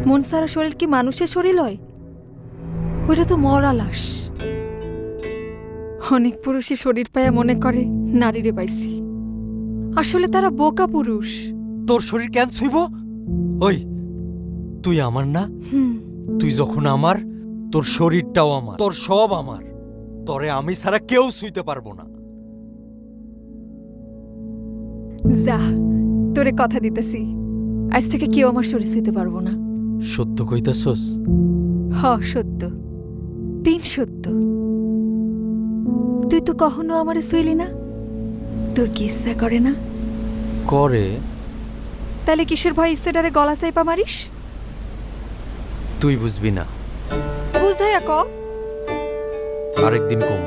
মন সারা শরীর কি মানুষের শরীর হয়? ওইটা তো মরা লাশ। অনেক পুরুষই শরীর পায়া মনে করে নারীরে পাইছি, আসলে তারা বোকা পুরুষ। তোর শরীর কেন ছুইব? ওই তুই আমার না? তুই যখন আমার, তোর শরীরটাও আমার, তোর সব আমার। তরে আমি ছাড়া কেউ ছুঁইতে পারবো না। যা, তোরে কথা দিতেছি, আজ থেকে কেউ আমার শরীর ছুঁইতে পারবো না। সত্য কইতাছস? হ, সত্য, তিন সত্য। তুই তো কখনো আমারে ছুঁইলি না, তোর কি ইচ্ছা করে না? করে। তাহলে কিসের ভয় ইচ্ছেটারে গলা চাইপা মারিস? তুই বুঝবি না, বুঝাইয়া ক। আরেকদিন কম।